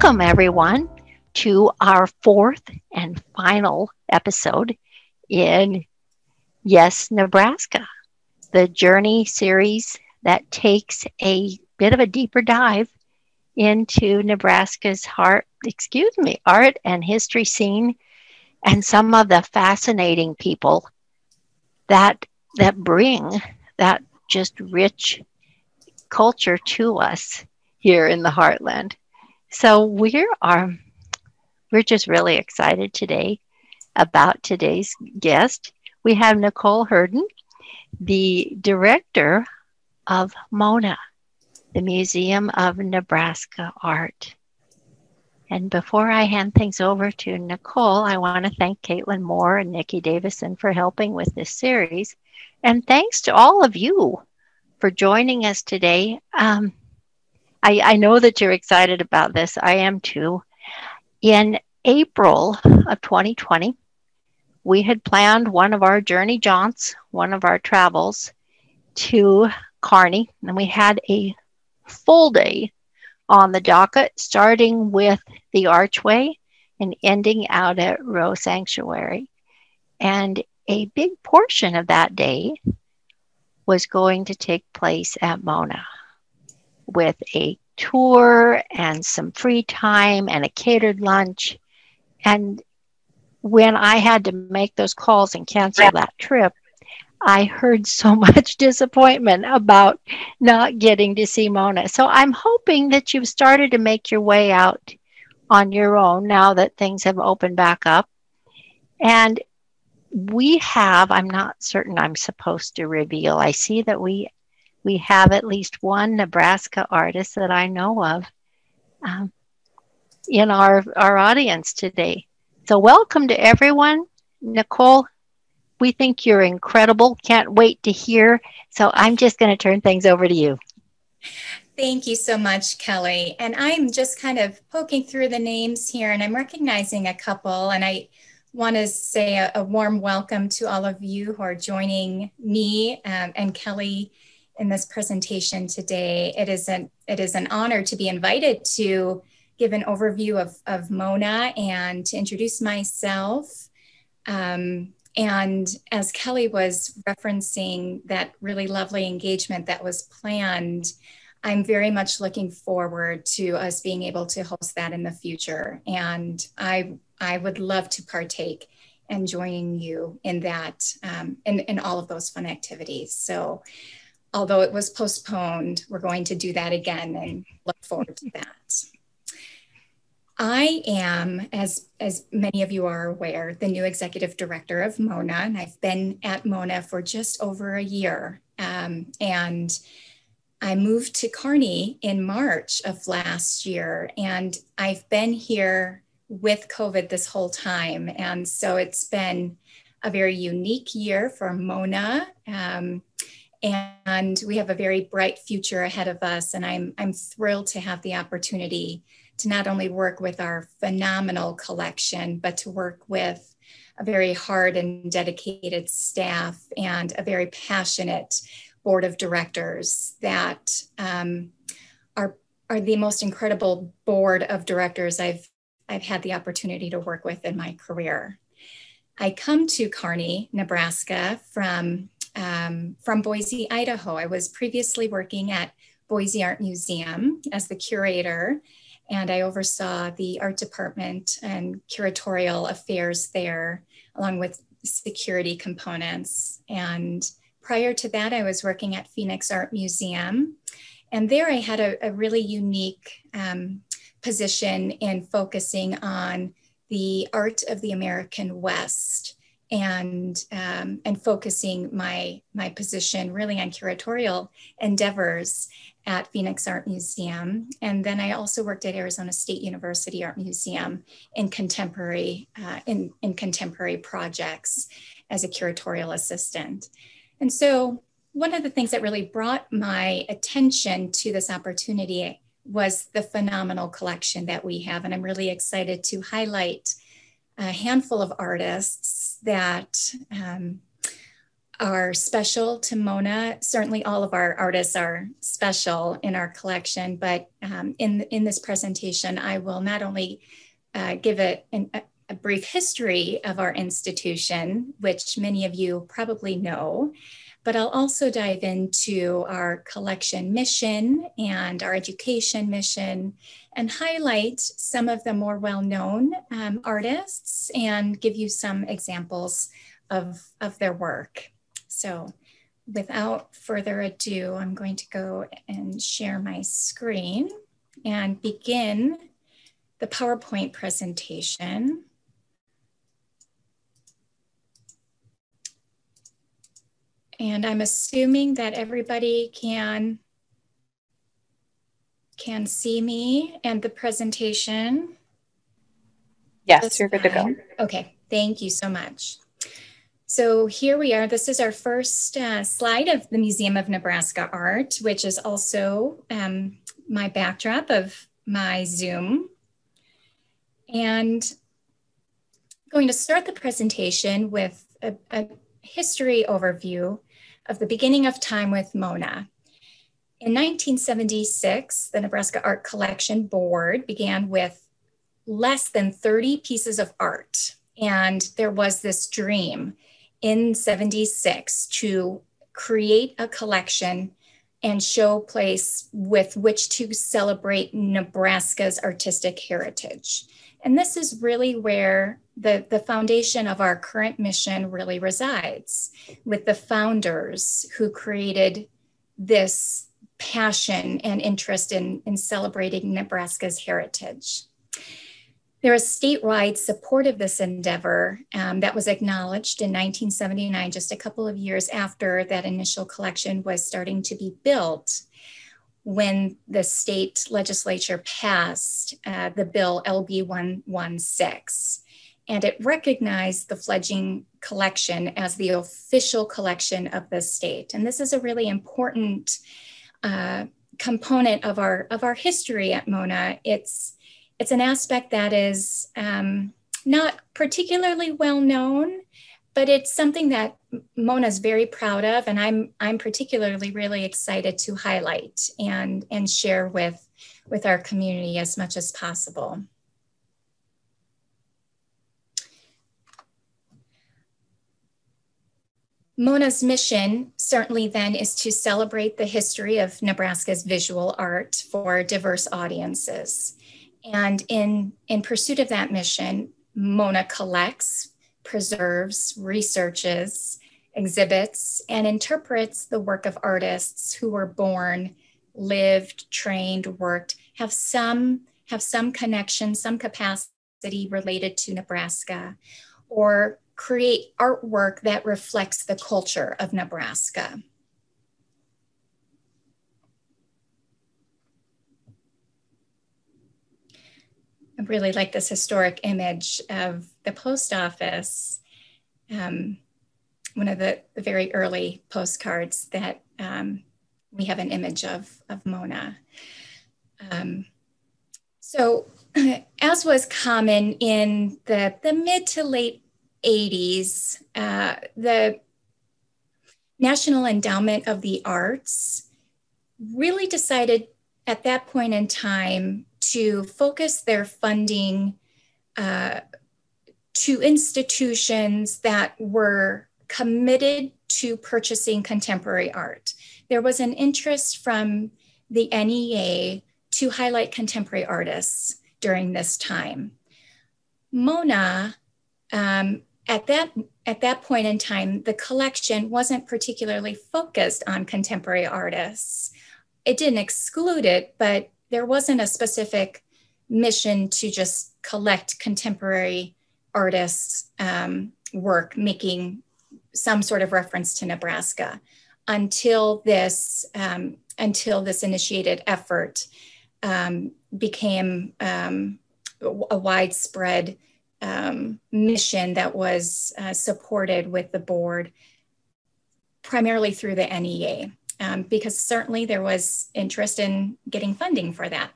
Welcome, everyone, to our fourth and final episode in Yes, Nebraska, the journey series that takes a bit of a deeper dive into Nebraska's art and history scene and some of the fascinating people that bring that just rich culture to us here in the heartland. So we're just really excited today about today's guest. We have Nicole Herden, the director of MONA, the Museum of Nebraska Art. And before I hand things over to Nicole, I want to thank Caitlin Moore and Nikki Davison for helping with this series. And thanks to all of you for joining us today. I know that you're excited about this. I am too. In April of 2020, we had planned one of our journey jaunts, one of our travels to Kearney, and we had a full day on the docket, starting with the Archway and ending out at Roe Sanctuary. And a big portion of that day was going to take place at MONA with a tour and some free time and a catered lunch. And when I had to make those calls and cancel that trip, I heard so much disappointment about not getting to see MONA. So I'm hoping that you've started to make your way out on your own now that things have opened back up. And I'm not certain I'm supposed to reveal. I see that we have at least one Nebraska artist that I know of in our audience today. So welcome to everyone. Nicole, we think you're incredible. Can't wait to hear. So I'm just going to turn things over to you. Thank you so much, Kelly. And I'm just kind of poking through the names here, and I'm recognizing a couple. And I want to say a warm welcome to all of you who are joining me and Kelly in this presentation today. It is an honor to be invited to give an overview of MONA and to introduce myself. And as Kelly was referencing that really lovely engagement that was planned, I'm very much looking forward to us being able to host that in the future. And I would love to partake and join you in that, in all of those fun activities. So although it was postponed, we're going to do that again and look forward to that. I am, as many of you are aware, the new executive director of MONA, and I've been at MONA for just over a year. And I moved to Kearney in March of last year, and I've been here with COVID this whole time. And so it's been a very unique year for MONA. And we have a very bright future ahead of us. And I'm thrilled to have the opportunity to not only work with our phenomenal collection, but to work with a very hard and dedicated staff and a very passionate board of directors that are the most incredible board of directors I've had the opportunity to work with in my career. I come to Kearney, Nebraska from Boise, Idaho. I was previously working at Boise Art Museum as the curator, and I oversaw the art department and curatorial affairs there, along with security components. And prior to that, I was working at Phoenix Art Museum. And there I had a really unique position in focusing on the art of the American West and focusing my position really on curatorial endeavors at Phoenix Art Museum. And then I also worked at Arizona State University Art Museum in contemporary projects as a curatorial assistant. And so one of the things that really brought my attention to this opportunity was the phenomenal collection that we have. And I'm really excited to highlight a handful of artists that are special to MONA. Certainly all of our artists are special in our collection, but in this presentation, I will not only give a brief history of our institution, which many of you probably know, but I'll also dive into our collection mission and our education mission and highlight some of the more well-known artists and give you some examples of their work. So without further ado, I'm going to go and share my screen and begin the PowerPoint presentation. And I'm assuming that everybody can see me and the presentation. Yes, you're good to go. Okay, thank you so much. So here we are. This is our first slide of the Museum of Nebraska Art, which is also my backdrop of my Zoom. And I'm going to start the presentation with a history overview of the beginning of time with MONA. In 1976, the Nebraska Art Collection Board began with less than 30 pieces of art. And there was this dream in 76 to create a collection and show place with which to celebrate Nebraska's artistic heritage. And this is really where the foundation of our current mission really resides, with the founders who created this passion and interest in celebrating Nebraska's heritage. There is statewide support of this endeavor that was acknowledged in 1979, just a couple of years after that initial collection was starting to be built, when the state legislature passed the bill LB 116. And it recognized the fledgling collection as the official collection of the state. And this is a really important component of our history at MONA. It's an aspect that is not particularly well known, but it's something that MONA is very proud of, and I'm particularly really excited to highlight and share with our community as much as possible. MONA's mission certainly then is to celebrate the history of Nebraska's visual art for diverse audiences. And in pursuit of that mission, MONA collects, preserves, researches, exhibits, and interprets the work of artists who were born, lived, trained, worked, have some connection, some capacity related to Nebraska, or create artwork that reflects the culture of Nebraska. I really like this historic image of the post office, one of the very early postcards that we have an image of MONA. So as was common in the mid to late 80s, the National Endowment of the Arts really decided at that point in time to focus their funding to institutions that were committed to purchasing contemporary art. There was an interest from the NEA to highlight contemporary artists during this time. MONA, at that point in time, the collection wasn't particularly focused on contemporary artists. It didn't exclude it, but there wasn't a specific mission to just collect contemporary artists' work, making some sort of reference to Nebraska, until this initiated effort became a widespread mission that was supported with the board, primarily through the NEA, because certainly there was interest in getting funding for that.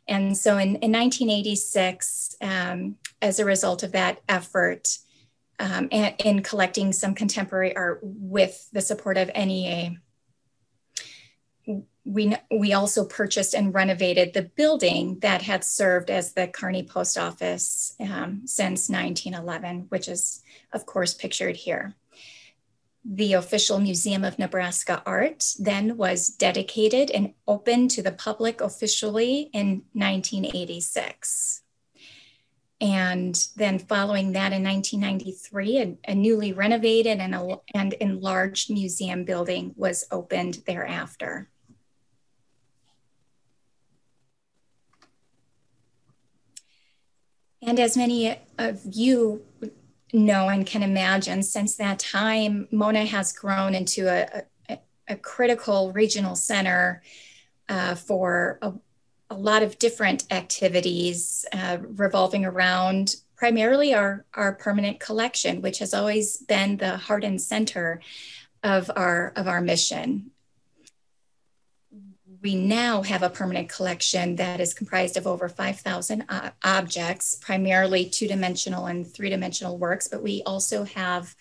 And so in 1986, as a result of that effort, and in collecting some contemporary art with the support of NEA. We also purchased and renovated the building that had served as the Kearney Post Office since 1911, which is, of course, pictured here. The official Museum of Nebraska Art then was dedicated and opened to the public officially in 1986. And then following that in 1993, a newly renovated and enlarged museum building was opened thereafter. And as many of you know and can imagine, since that time, MONA has grown into a critical regional center for a lot of different activities revolving around primarily our permanent collection, which has always been the heart and center of our mission. We now have a permanent collection that is comprised of over 5,000 objects, primarily two-dimensional and three-dimensional works, but we also have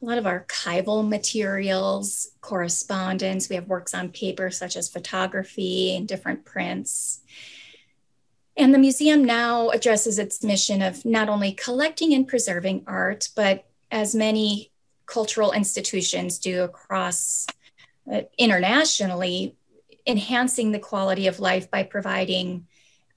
a lot of archival materials, correspondence. We have works on paper such as photography and different prints. And the museum now addresses its mission of not only collecting and preserving art, but as many cultural institutions do across internationally, enhancing the quality of life by providing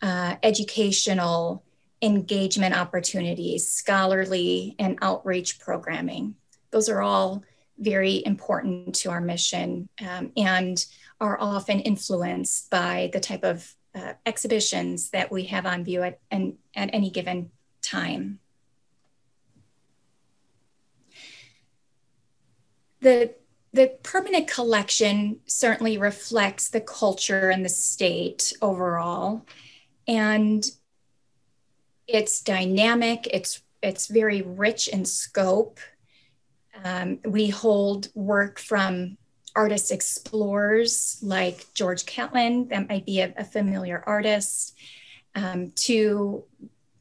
educational engagement opportunities, scholarly and outreach programming. Those are all very important to our mission and are often influenced by the type of exhibitions that we have on view at any given time. The permanent collection certainly reflects the culture and the state overall, and it's dynamic, it's very rich in scope. We hold work from artist explorers like George Catlin, that might be a familiar artist, to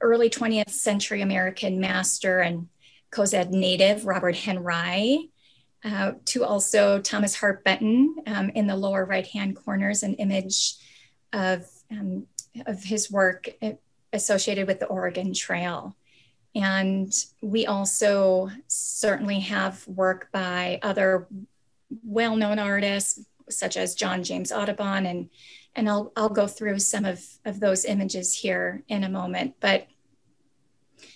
early 20th century American master and Cozad native Robert Henry, to also Thomas Hart Benton. In the lower right-hand corner is an image of his work associated with the Oregon Trail. And we also certainly have work by other well-known artists, such as John James Audubon, and I'll go through some of those images here in a moment. But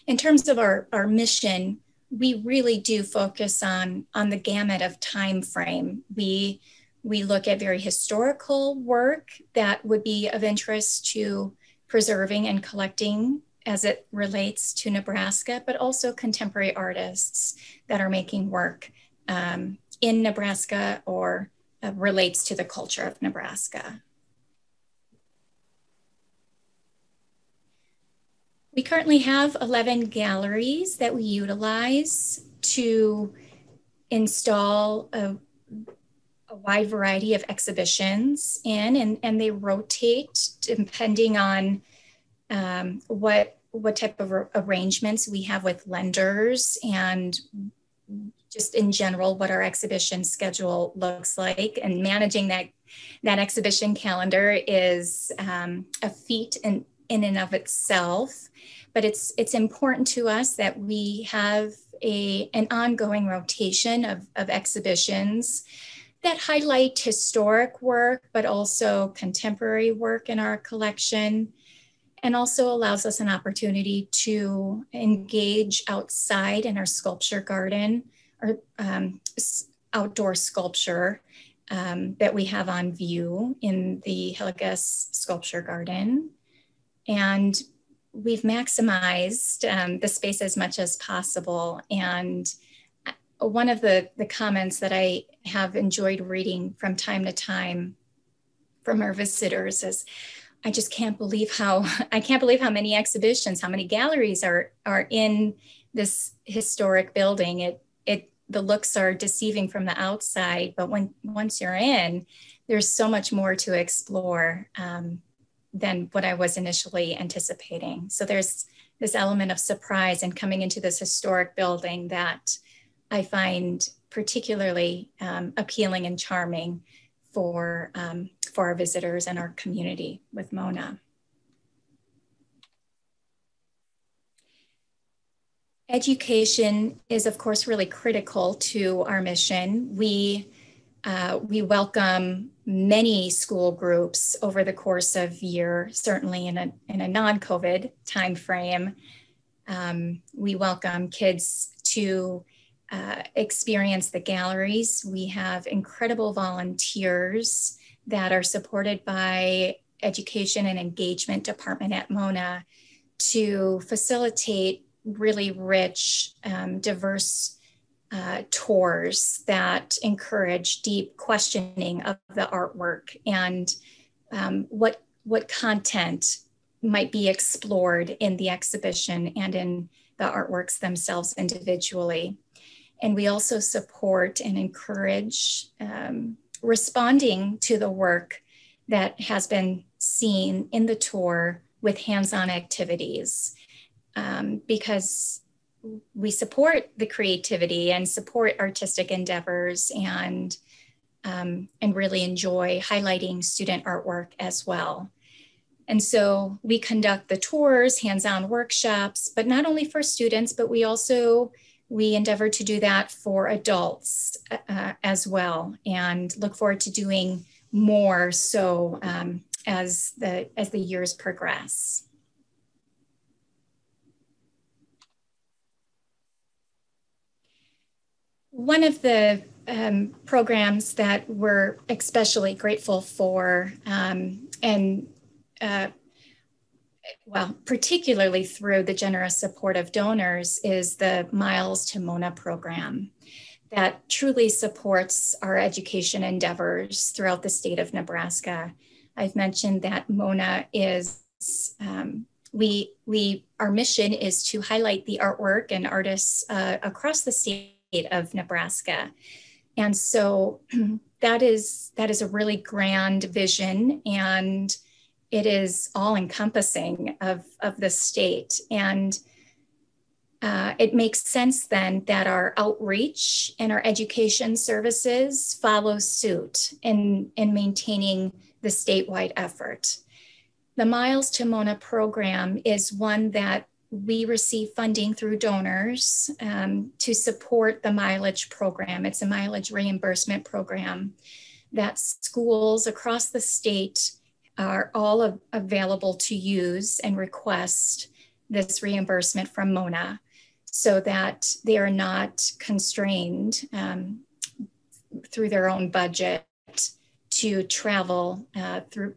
in terms of our mission, we really do focus on the gamut of time frame. We look at very historical work that would be of interest to preserving and collecting as it relates to Nebraska, but also contemporary artists that are making work in Nebraska or relates to the culture of Nebraska. We currently have 11 galleries that we utilize to install a wide variety of exhibitions in, and they rotate depending on what type of arrangements we have with lenders and just in general what our exhibition schedule looks like. And managing that exhibition calendar is a feat in and of itself, but it's important to us that we have an ongoing rotation of exhibitions that highlight historic work, but also contemporary work in our collection, and also allows us an opportunity to engage outside in our sculpture garden, or outdoor sculpture that we have on view in the Hillegas Sculpture Garden. And we've maximized the space as much as possible. And one of the comments that I have enjoyed reading from time to time from our visitors is, I just can't believe how many exhibitions, how many galleries are in this historic building. The looks are deceiving from the outside, but once you're in, there's so much more to explore than what I was initially anticipating. So there's this element of surprise and coming into this historic building that I find particularly appealing and charming for our visitors and our community with MONA. Education is, of course, really critical to our mission. We welcome many school groups over the course of year, certainly in a non-COVID timeframe. We welcome kids to experience the galleries. We have incredible volunteers that are supported by Education and Engagement Department at MONA to facilitate really rich, diverse tours that encourage deep questioning of the artwork and what content might be explored in the exhibition and in the artworks themselves individually. And we also support and encourage responding to the work that has been seen in the tour with hands-on activities, because we support the creativity and support artistic endeavors and really enjoy highlighting student artwork as well. And so we conduct the tours, hands-on workshops, but not only for students, but we endeavor to do that for adults as well, and look forward to doing more so as the years progress. One of the programs that we're especially grateful for, particularly through the generous support of donors, is the Miles to MONA program that truly supports our education endeavors throughout the state of Nebraska. I've mentioned that MONA is, our mission is to highlight the artwork and artists across the state of Nebraska. And so that is a really grand vision, and it is all encompassing of the state. And it makes sense then that our outreach and our education services follow suit in maintaining the statewide effort. The Miles to MONA program is one that we receive funding through donors to support the mileage program. It's a mileage reimbursement program that schools across the state are all available to use and request this reimbursement from MONA, so that they are not constrained through their own budget to travel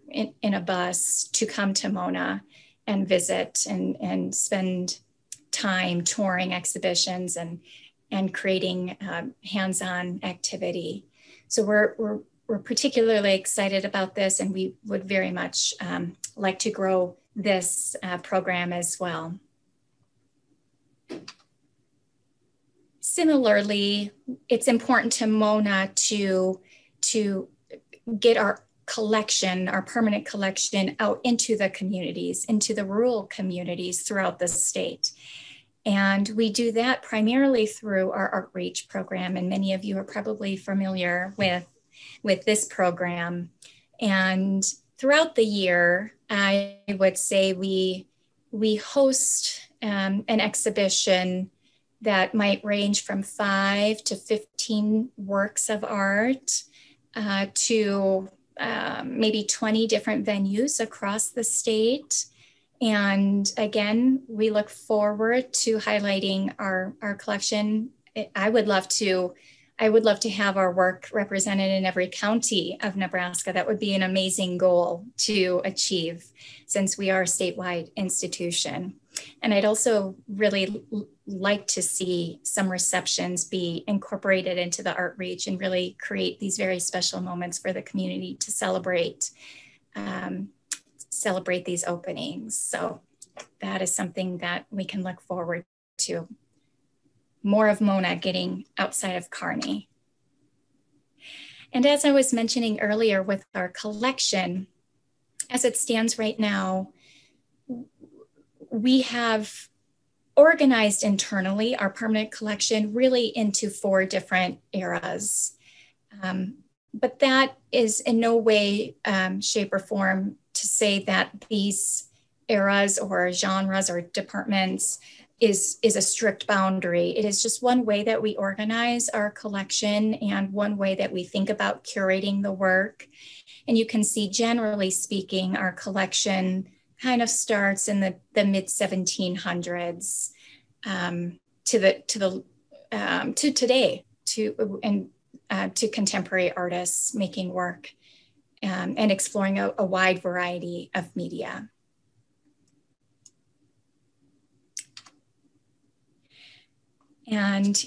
in a bus to come to MONA and visit and spend time touring exhibitions and creating hands-on activity. So we're particularly excited about this, and we would very much like to grow this program as well. Similarly, it's important to MONA to get our collection, our permanent collection, out into the communities, into the rural communities throughout the state. And we do that primarily through our ARTreach program, and many of you are probably familiar with this program. And throughout the year, I would say we host an exhibition that might range from 5 to 15 works of art to maybe 20 different venues across the state. And again, we look forward to highlighting our collection. I would love to have our work represented in every county of Nebraska. That would be an amazing goal to achieve, since we are a statewide institution. And I'd also really like to see some receptions be incorporated into the ARTreach and really create these very special moments for the community to celebrate these openings. So that is something that we can look forward to. More of MONA getting outside of Kearney. And as I was mentioning earlier with our collection, as it stands right now, we have organized internally our permanent collection really into 4 different eras. But that is in no way, shape, or form to say that these eras or genres or departments is a strict boundary. It is just one way that we organize our collection and one way that we think about curating the work. And you can see, generally speaking, our collection kind of starts in the mid 1700s to today, to contemporary artists making work and exploring a wide variety of media. And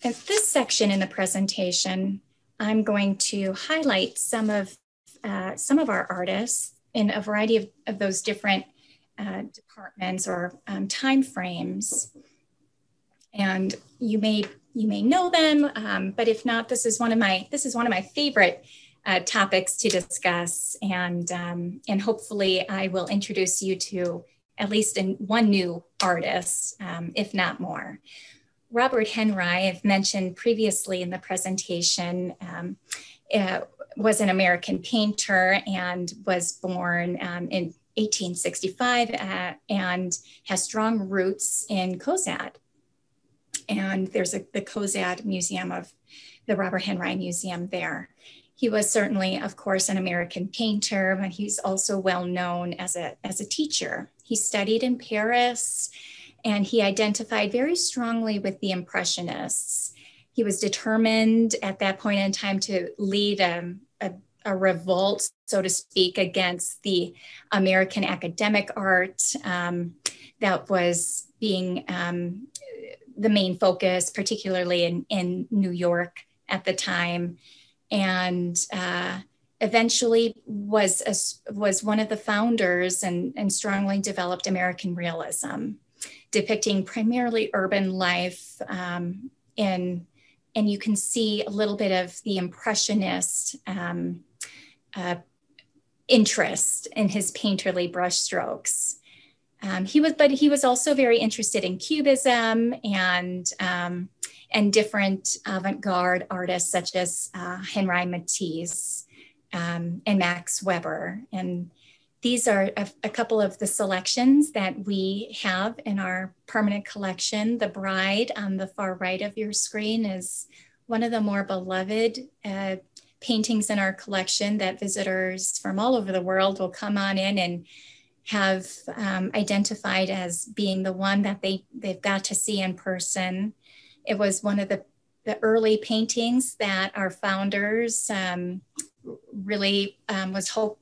in this section in the presentation, I'm going to highlight some of our artists in a variety of those different departments or time frames. And you may know them, but if not, this is one of my favorite topics to discuss, and hopefully I will introduce you to at least one new artist, if not more. Robert Henry, I've mentioned previously in the presentation, was an American painter and was born in 1865 and has strong roots in Cozad. And there's the Cozad Museum of the Robert Henry Museum there. He was certainly, of course, an American painter, but he's also well known as a teacher. He studied in Paris, and he identified very strongly with the Impressionists. He was determined at that point in time to lead a revolt, so to speak, against the American academic art that was being the main focus, particularly in New York at the time, and eventually was one of the founders and strongly developed American realism, depicting primarily urban life, and you can see a little bit of the Impressionist interest in his painterly brushstrokes. He was also very interested in Cubism and different avant-garde artists such as Henri Matisse and Max Weber. And these are a couple of the selections that we have in our permanent collection. The Bride on the far right of your screen is one of the more beloved paintings in our collection that visitors from all over the world will come on in and have identified as being the one that they've got to see in person. It was one of the early paintings that our founders really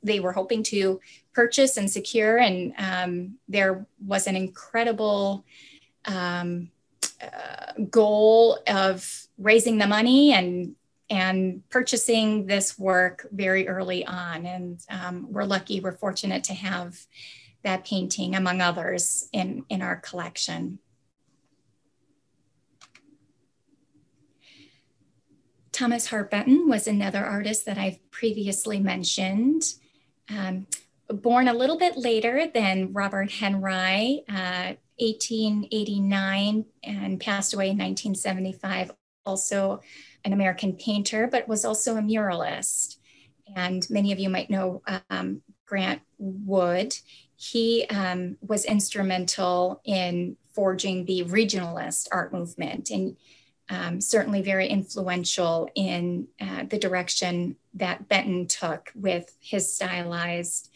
they were hoping to purchase and secure, and there was an incredible goal of raising the money and purchasing this work very early on. And we're fortunate to have that painting among others in our collection. Thomas Hart Benton was another artist that I've previously mentioned. Born a little bit later than Robert Henry, 1889, and passed away in 1975, also an American painter, but was also a muralist. And many of you might know Grant Wood. He was instrumental in forging the regionalist art movement, and certainly very influential in the direction that Benton took with his stylized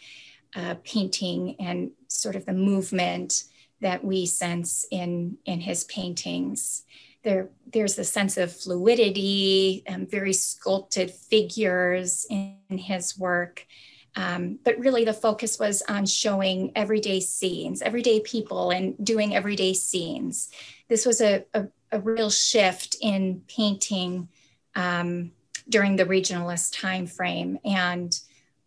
painting and sort of the movement that we sense in his paintings. There's a sense of fluidity, very sculpted figures in his work. But really the focus was on showing everyday scenes, everyday people, and doing everyday scenes. This was a real shift in painting during the regionalist time frame. And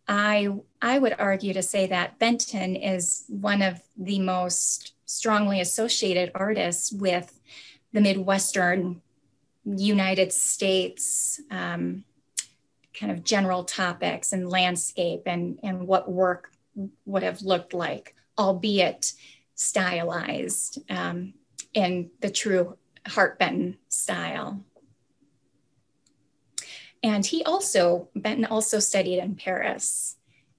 I would argue to say that Benton is one of the most strongly associated artists with the Midwestern United States kind of general topics and landscape and what work would have looked like, albeit stylized in the true Hart Benton style. And Benton also studied in Paris,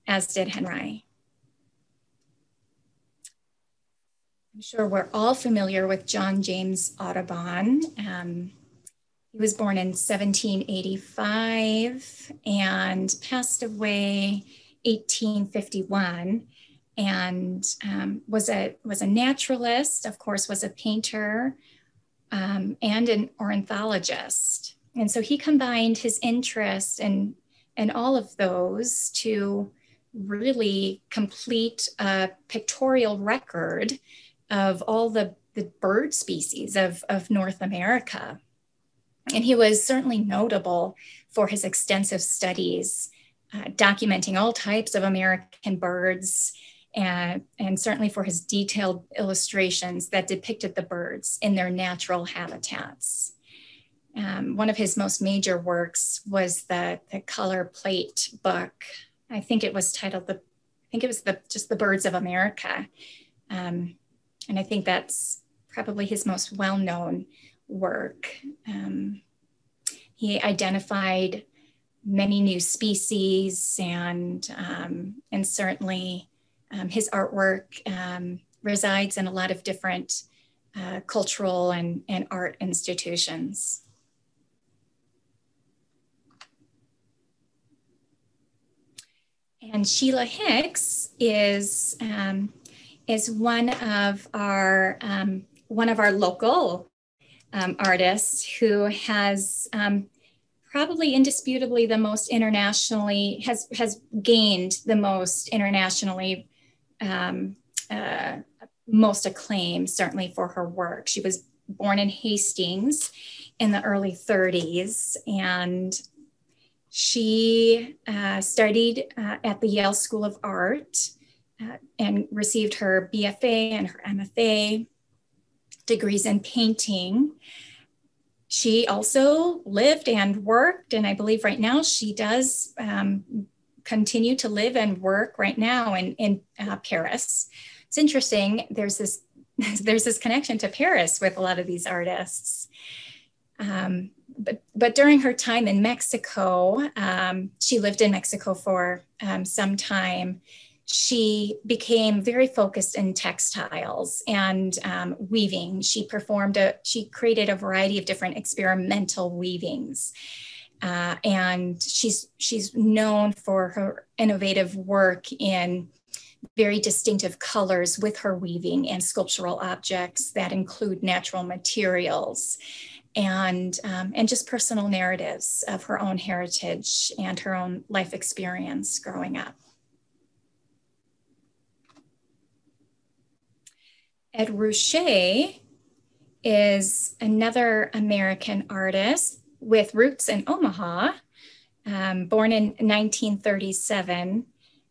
as did Henry. I'm sure we're all familiar with John James Audubon. He was born in 1785 and passed away 1851, and was a naturalist, of course, was a painter, and an ornithologist. And so he combined his interest in all of those to really complete a pictorial record of all the bird species of North America. And he was certainly notable for his extensive studies, documenting all types of American birds, and certainly for his detailed illustrations that depicted the birds in their natural habitats. One of his most major works was the color plate book. I think it was titled just the Birds of America. And I think that's probably his most well-known work. He identified many new species, and certainly his artwork resides in a lot of different cultural and art institutions. And Sheila Hicks is one of our local artists who has probably indisputably the most internationally, has gained the most internationally, most acclaim, certainly for her work. She was born in Hastings in the early 30s, and she studied at the Yale School of Art and received her BFA and her MFA degrees in painting. She also lived and worked, and I believe right now she does continue to live and work right now in Paris. It's interesting, there's this connection to Paris with a lot of these artists. But during her time in Mexico, she lived in Mexico for some time. She became very focused in textiles and weaving. She created a variety of different experimental weavings. And she's known for her innovative work in very distinctive colors with her weaving and sculptural objects that include natural materials. And just personal narratives of her own heritage and her own life experience growing up. Ed Ruscha is another American artist with roots in Omaha, born in 1937,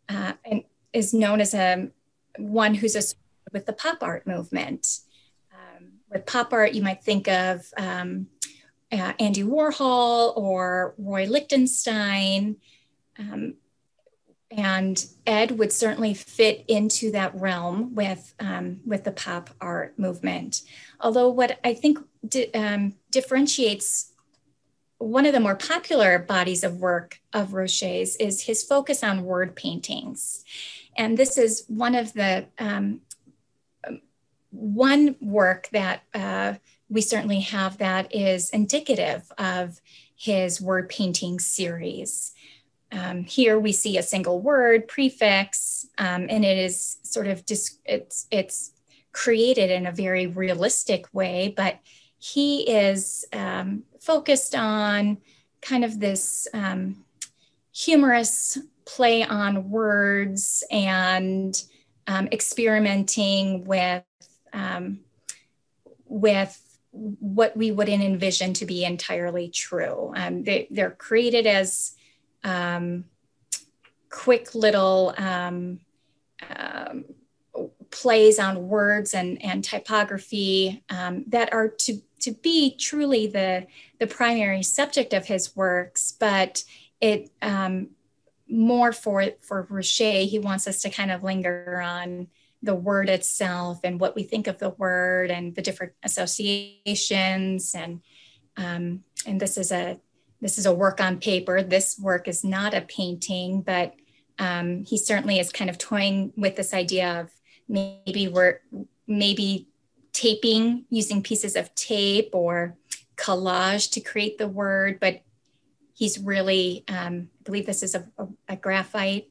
and is known as one who's associated with the pop art movement. With pop art, you might think of Andy Warhol or Roy Lichtenstein. And Ed would certainly fit into that realm with the pop art movement. Although what I think differentiates one of the more popular bodies of work of Ruscha's is his focus on word paintings. And this is one of the one work that we certainly have that is indicative of his word painting series. Here we see a single word prefix, and it is sort of it's created in a very realistic way, but he is focused on kind of this humorous play on words and experimenting with what we wouldn't envision to be entirely true. They're created as quick little plays on words and typography that are to be truly the primary subject of his works, but it more for Ruscha, he wants us to kind of linger on the word itself and what we think of the word and the different associations. And this is a work on paper. This work is not a painting, but he certainly is kind of toying with this idea of maybe taping, using pieces of tape or collage to create the word. But he's really, I believe this is a graphite,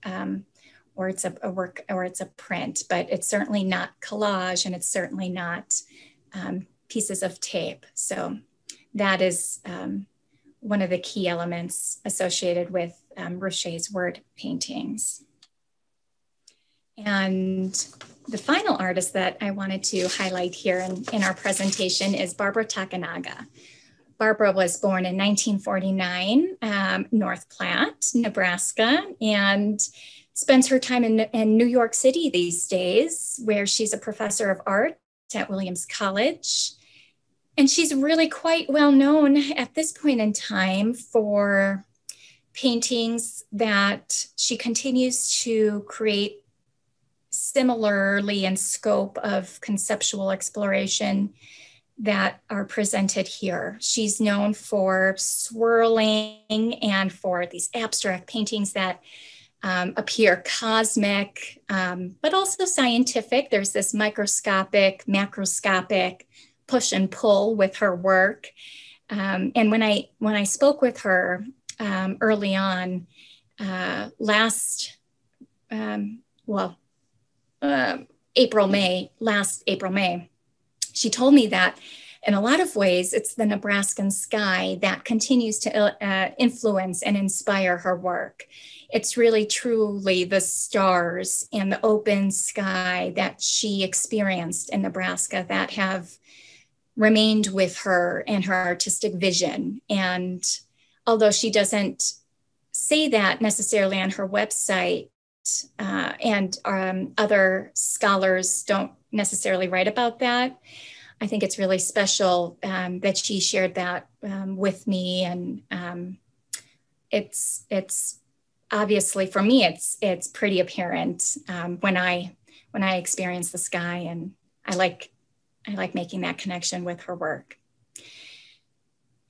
or it's a work, or it's a print, but it's certainly not collage, and it's certainly not pieces of tape. So that is one of the key elements associated with Ruscha's word paintings. And the final artist that I wanted to highlight here in our presentation is Barbara Takanaga. Barbara was born in 1949, North Platte, Nebraska, and spends her time in New York City these days, where she's a professor of art at Williams College. And she's really quite well known at this point in time for paintings that she continues to create similarly in scope of conceptual exploration that are presented here. She's known for swirling and for these abstract paintings that appear cosmic, but also scientific. There's this microscopic, macroscopic push and pull with her work. And when I spoke with her early on last April, May, she told me that in a lot of ways, it's the Nebraskan sky that continues to influence and inspire her work. It's really truly the stars and the open sky that she experienced in Nebraska that have remained with her and her artistic vision. And although she doesn't say that necessarily on her website, and other scholars don't necessarily write about that, I think it's really special that she shared that with me. And it's obviously, for me, it's pretty apparent when I experience the sky, and I like making that connection with her work.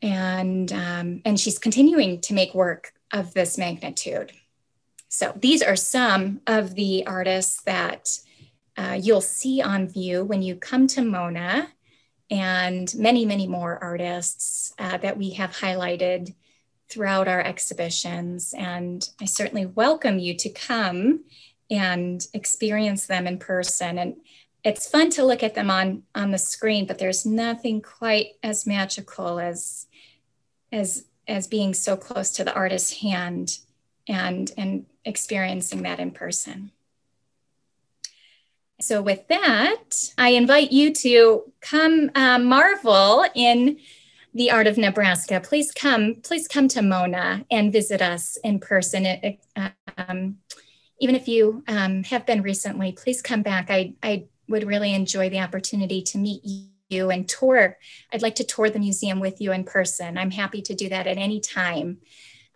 And she's continuing to make work of this magnitude. So these are some of the artists that you'll see on view when you come to MONA, and many, many more artists that we have highlighted throughout our exhibitions. And I certainly welcome you to come and experience them in person. And it's fun to look at them on the screen, but there's nothing quite as magical as being so close to the artist's hand and experiencing that in person. So with that, I invite you to come marvel in the art of Nebraska. Please come to MONA and visit us in person. Even if you have been recently, please come back. I would really enjoy the opportunity to meet you and tour. I'd like to tour the museum with you in person. I'm happy to do that at any time.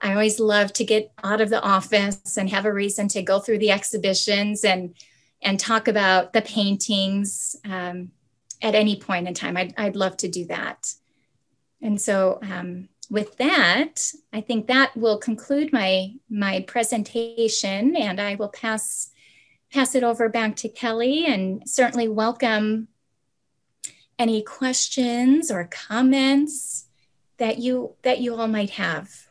I always love to get out of the office and have a reason to go through the exhibitions and talk about the paintings at any point in time. I'd love to do that. And so with that, I think that will conclude my presentation, and I will pass it over back to Kelly, and certainly welcome any questions or comments that you all might have.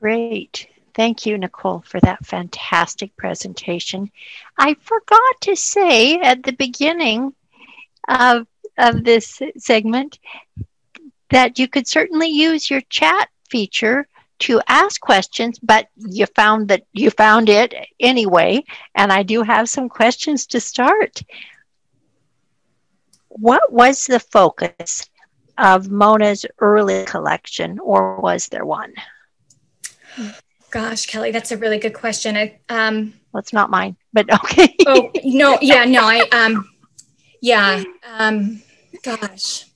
Great. Thank you, Nicole, for that fantastic presentation. I forgot to say at the beginning of this segment that you could certainly use your chat feature to ask questions, but you found it anyway, and I do have some questions to start. What was the focus of MONA's early collection, or was there one? Gosh, Kelly, that's a really good question. Well, it's not mine, but okay. Oh, no, yeah, no, gosh.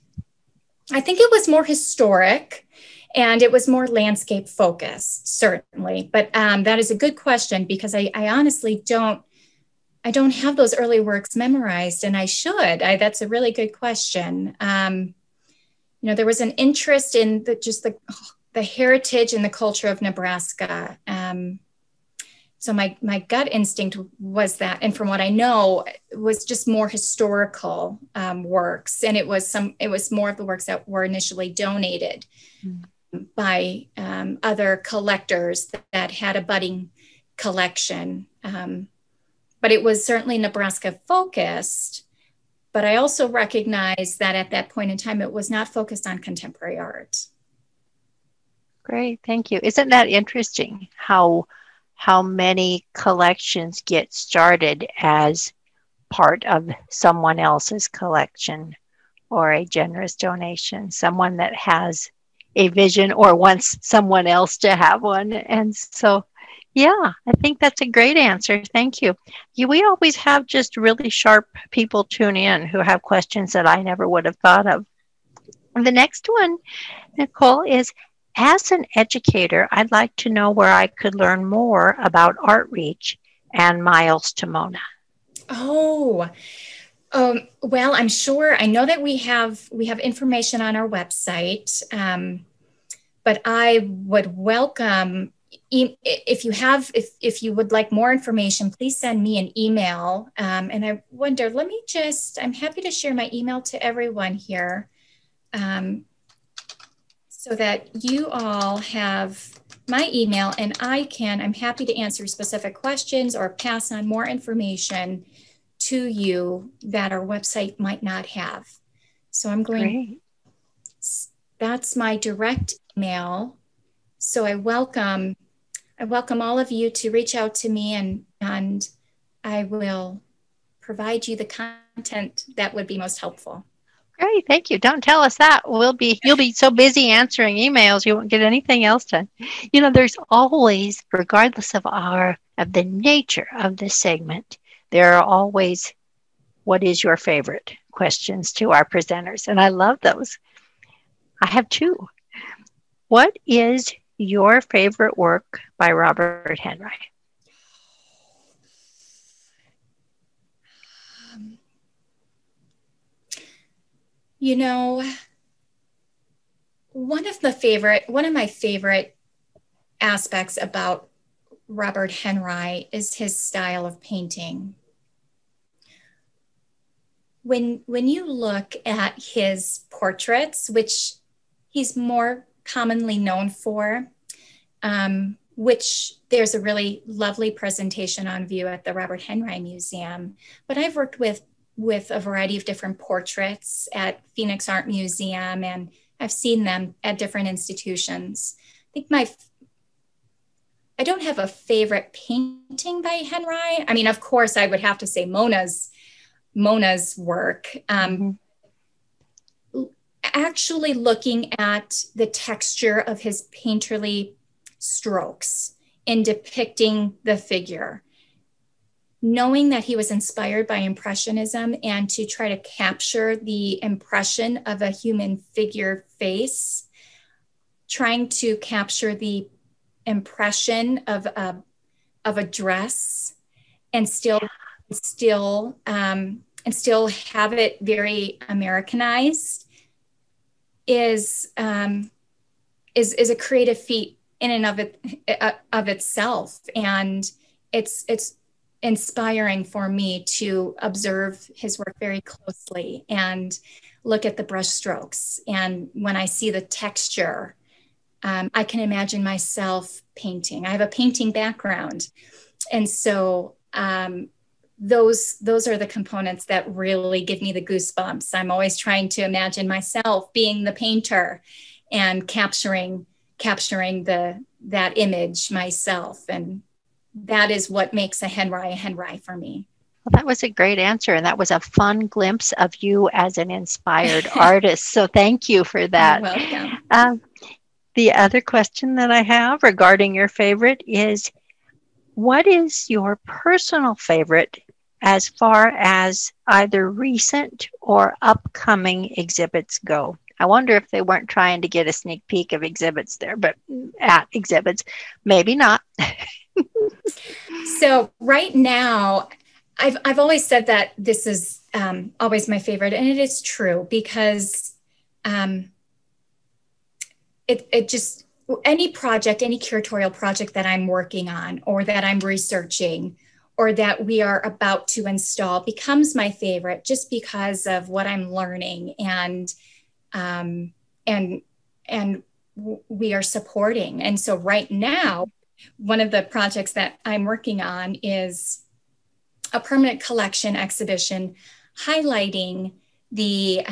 I think it was more historic, and it was more landscape focused, certainly. But that is a good question, because I honestly don't I don't have those early works memorized, and I should. That's a really good question. There was an interest in the heritage and the culture of Nebraska. So my gut instinct was that, and from what I know, was just more historical works, and it was more of the works that were initially donated by other collectors that had a budding collection. But it was certainly Nebraska focused. But I also recognize that at that point in time, it was not focused on contemporary art. Great, thank you. Isn't that interesting how many collections get started as part of someone else's collection or a generous donation, someone that has a vision or wants someone else to have one. And so, yeah, I think that's a great answer. Thank you. We always have just really sharp people tune in who have questions that I never would have thought of. And the next one, Nicole, is, as an educator, I'd like to know where I could learn more about ARTreach and Miles to MONA. Oh, well, I'm sure. I know that we have information on our website, but I would welcome if you would like more information, please send me an email. And I wonder, I'm happy to share my email to everyone here. So that you all have my email, and I'm happy to answer specific questions or pass on more information to you that our website might not have. So that's my direct email. So I welcome all of you to reach out to me, and I will provide you the content that would be most helpful. Great, thank you. Don't tell us that. You'll be so busy answering emails, you won't get anything else done. There's always, regardless of the nature of this segment, there are always, what is your favorite questions to our presenters? And I love those. I have two. What is your favorite work by Robert Henry? One of my favorite aspects about Robert Henry is his style of painting. When you look at his portraits, which he's more commonly known for, which there's a really lovely presentation on view at the Robert Henry Museum, but I've worked with a variety of different portraits at Phoenix Art Museum, and I've seen them at different institutions. I don't have a favorite painting by Henry. I mean, of course, I would have to say Mona's work. Actually looking at the texture of his painterly strokes in depicting the figure, knowing that he was inspired by Impressionism and to try to capture the impression of a human figure face, trying to capture the impression of a dress and still have it very Americanized is a creative feat in and of itself, and it's inspiring for me to observe his work very closely and look at the brush strokes. And when I see the texture, I can imagine myself painting. I have a painting background, and so those are the components that really give me the goosebumps. I'm always trying to imagine myself being the painter and capturing that image myself. And that is what makes a Henry for me. Well, that was a great answer. And that was a fun glimpse of you as an inspired artist. So thank you for that. You're welcome. The other question that I have regarding your favorite is, what is your personal favorite as far as either recent or upcoming exhibits go? I wonder if they weren't trying to get a sneak peek of exhibits there, but at exhibits, maybe not. So right now, I've always said that this is always my favorite, and it is true because it just, any project, any curatorial project that I'm working on or that I'm researching or that we are about to install becomes my favorite just because of what I'm learning and we are supporting. And so right now, one of the projects that I'm working on is a permanent collection exhibition highlighting the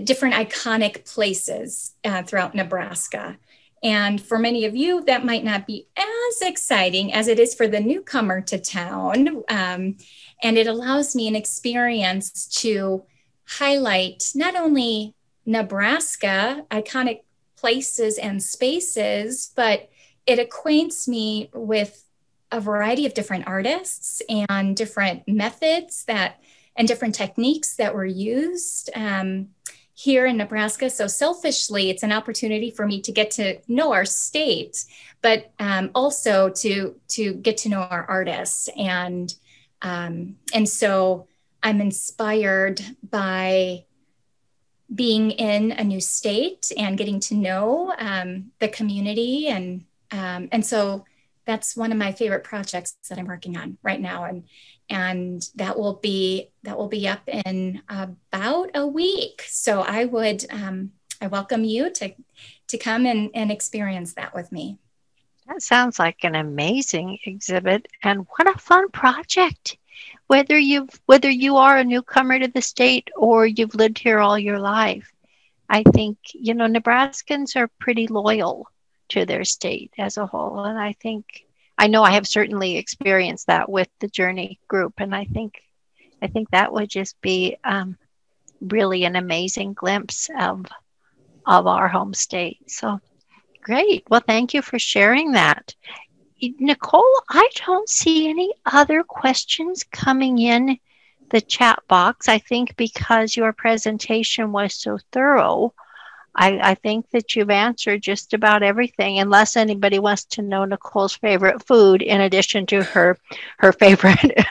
different iconic places throughout Nebraska. And for many of you, that might not be as exciting as it is for the newcomer to town. And it allows me an experience to highlight not only Nebraska, iconic places and spaces, but it acquaints me with a variety of different artists and different methods and different techniques that were used here in Nebraska. So selfishly, it's an opportunity for me to get to know our state, but also to get to know our artists. And so I'm inspired by being in a new state and getting to know the community. And so that's one of my favorite projects that I'm working on right now. And that will be up in about a week. So I welcome you to come and experience that with me. That sounds like an amazing exhibit, and what a fun project. Whether you are a newcomer to the state or you've lived here all your life, I think, Nebraskans are pretty loyal to their state as a whole. And I know I have certainly experienced that with the Journey group. And I think that would just be really an amazing glimpse of our home state. So great. Well, thank you for sharing that. Nicole, I don't see any other questions coming in the chat box. I think because your presentation was so thorough, I think that you've answered just about everything, unless anybody wants to know Nicole's favorite food in addition to her favorite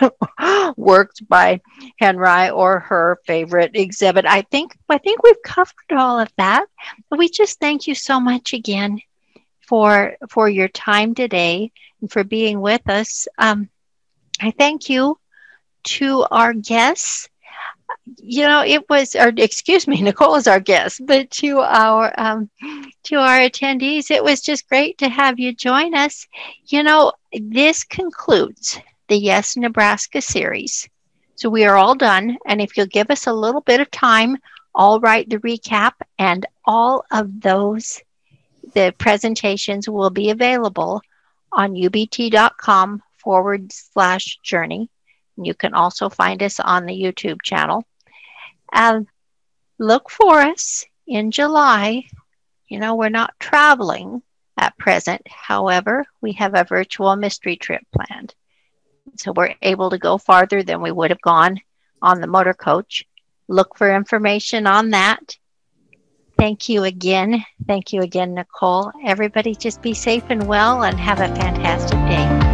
works by Henry or her favorite exhibit. I think we've covered all of that. We just thank you so much again for your time today and for being with us. I thank you to our guests. Nicole is our guest, but to our attendees, it was just great to have you join us. This concludes the Yes Nebraska series. So we are all done. And if you'll give us a little bit of time, I'll write the recap, and all of the presentations will be available on ubt.com/journey. You can also find us on the YouTube channel. Look for us in July. We're not traveling at present. However, we have a virtual mystery trip planned. So we're able to go farther than we would have gone on the motor coach. Look for information on that. Thank you again. Thank you again, Nicole. Everybody just be safe and well and have a fantastic day.